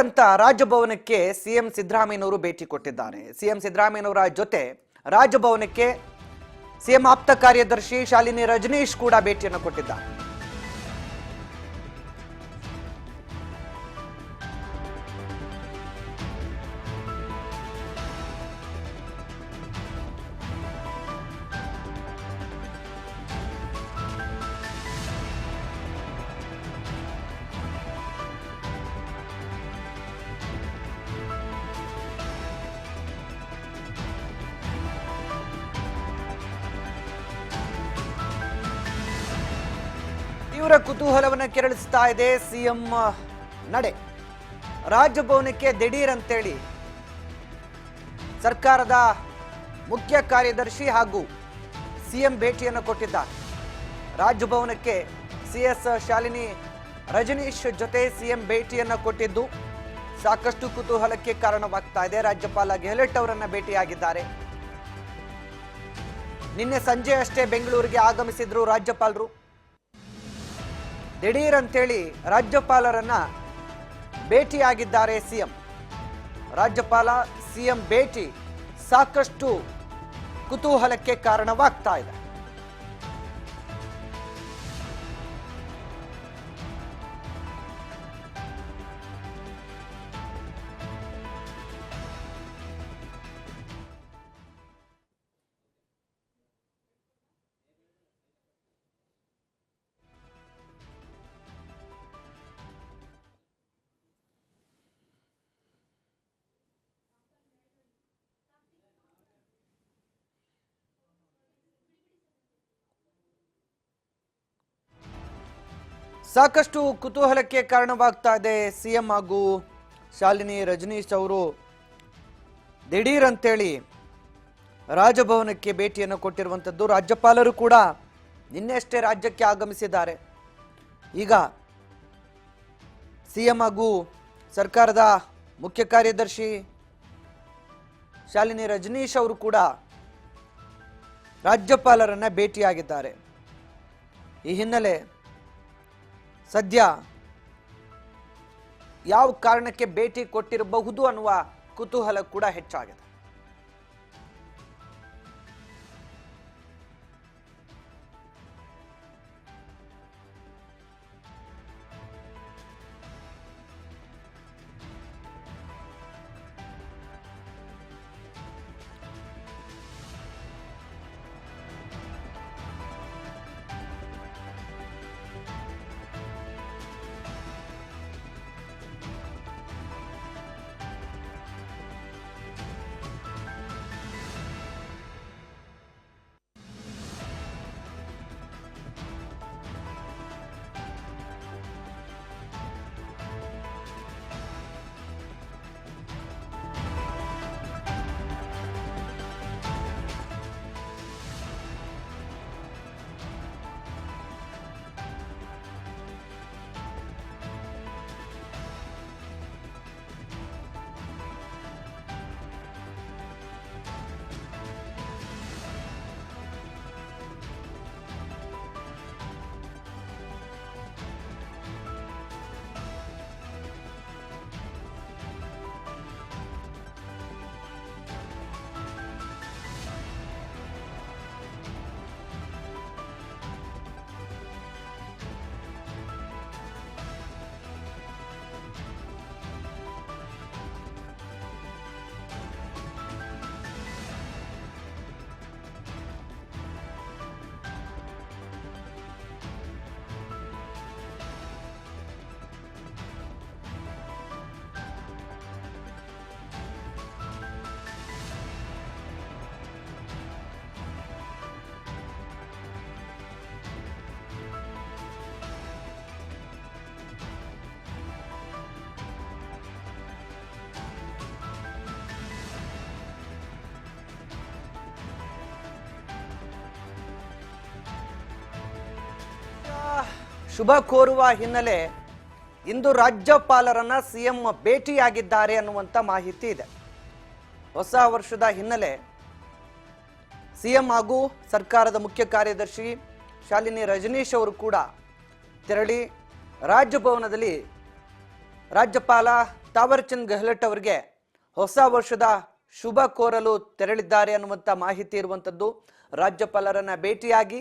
ದಿಢೀರಂತ ರಾಜಭವನಕ್ಕೆ ಸಿಎಂ ಸಿದ್ದರಾಮಯ್ಯನವರು ಭೇಟಿ ಕೊಟ್ಟಿದ್ದಾರೆ. ಸಿಎಂ ಸಿದ್ದರಾಮಯ್ಯನವರ ಜೊತೆ ರಾಜಭವನಕ್ಕೆ ಸಿಎಂ ಆಪ್ತ ಕಾರ್ಯದರ್ಶಿ ಶಾಲಿನಿ ರಜನೀಶ್ ಕೂಡ ಭೇಟಿಯನ್ನು ಕೊಟ್ಟಿದ್ದಾರೆ. ತೀವ್ರ ಕುತೂಹಲವನ್ನು ಕೆರಳಿಸ್ತಾ ಇದೆ ಸಿಎಂ ನಡೆ. ರಾಜಭವನಕ್ಕೆ ದಿಢೀರ್ ಅಂತೇಳಿ ಸರ್ಕಾರದ ಮುಖ್ಯ ಕಾರ್ಯದರ್ಶಿ ಹಾಗೂ ಸಿಎಂ ಭೇಟಿಯನ್ನು ಕೊಟ್ಟಿದ್ದಾರೆ. ರಾಜಭವನಕ್ಕೆ ಸಿಎಸ್ ಶಾಲಿನಿ ರಜನೀಶ್ ಜೊತೆ ಸಿಎಂ ಭೇಟಿಯನ್ನು ಕೊಟ್ಟಿದ್ದು ಸಾಕಷ್ಟು ಕುತೂಹಲಕ್ಕೆ ಕಾರಣವಾಗ್ತಾ ಇದೆ. ರಾಜ್ಯಪಾಲ ಗೆಹ್ಲೋಟ್ ಅವರನ್ನ ಭೇಟಿಯಾಗಿದ್ದಾರೆ. ನಿನ್ನೆ ಸಂಜೆ ಅಷ್ಟೇ ಬೆಂಗಳೂರಿಗೆ ಆಗಮಿಸಿದ್ರು ರಾಜ್ಯಪಾಲರು. ದಿಢೀರ್ ಅಂತೇಳಿ ರಾಜ್ಯಪಾಲರನ್ನ ಭೇಟಿಯಾಗಿದ್ದಾರೆ ಸಿಎಂ. ರಾಜ್ಯಪಾಲ ಸಿಎಂ ಭೇಟಿ ಸಾಕಷ್ಟು ಕುತೂಹಲಕ್ಕೆ ಕಾರಣವಾಗ್ತಾ ಇದೆ. ಸಾಕಷ್ಟು ಕುತೂಹಲಕ್ಕೆ ಕಾರಣವಾಗ್ತಾ ಇದೆ. ಸಿಎಂ ಹಾಗೂ ಶಾಲಿನಿ ರಜನೀಶ್ ಅವರು ದಿಢೀರ್ ಅಂತೇಳಿ ರಾಜಭವನಕ್ಕೆ ಭೇಟಿಯನ್ನು ಕೊಟ್ಟಿರುವಂಥದ್ದು. ರಾಜ್ಯಪಾಲರು ಕೂಡ ನಿನ್ನೆ ಅಷ್ಟೇ ರಾಜ್ಯಕ್ಕೆ ಆಗಮಿಸಿದ್ದಾರೆ. ಈಗ ಸಿಎಂ ಹಾಗೂ ಸರ್ಕಾರದ ಮುಖ್ಯ ಕಾರ್ಯದರ್ಶಿ ಶಾಲಿನಿ ರಜನೀಶ್ ಅವರು ಕೂಡ ರಾಜ್ಯಪಾಲರನ್ನ ಭೇಟಿಯಾಗಿದ್ದಾರೆ. ಈ ಹಿನ್ನೆಲೆ ಸದ್ಯ ಯಾವ ಕಾರಣಕ್ಕೆ ಭೇಟಿ ಕೊಟ್ಟಿರಬಹುದು ಅನ್ನುವ ಕುತೂಹಲ ಕೂಡ ಹೆಚ್ಚಾಗಿದೆ. ಶುಭ ಕೋರುವ ಹಿನ್ನೆಲೆ ಇಂದು ರಾಜ್ಯಪಾಲರನ್ನ ಸಿಎಂ ಭೇಟಿಯಾಗಿದ್ದಾರೆ ಅನ್ನುವಂತ ಮಾಹಿತಿ ಇದೆ. ಹೊಸ ವರ್ಷದ ಹಿನ್ನೆಲೆ ಸಿಎಂ ಹಾಗೂ ಸರ್ಕಾರದ ಮುಖ್ಯ ಕಾರ್ಯದರ್ಶಿ ಶಾಲಿನಿ ರಜನೀಶ್ ಅವರು ಕೂಡ ತೆರಳಿ ರಾಜಭವನದಲ್ಲಿ ರಾಜ್ಯಪಾಲ ತಾವರ್ ಚಂದ್ ಗೆಹ್ಲೋಟ್ ಅವರಿಗೆ ಹೊಸ ವರ್ಷದ ಶುಭ ಕೋರಲು ತೆರಳಿದ್ದಾರೆ ಅನ್ನುವಂತ ಮಾಹಿತಿ ಇರುವಂತದ್ದು. ರಾಜ್ಯಪಾಲರನ್ನ ಭೇಟಿಯಾಗಿ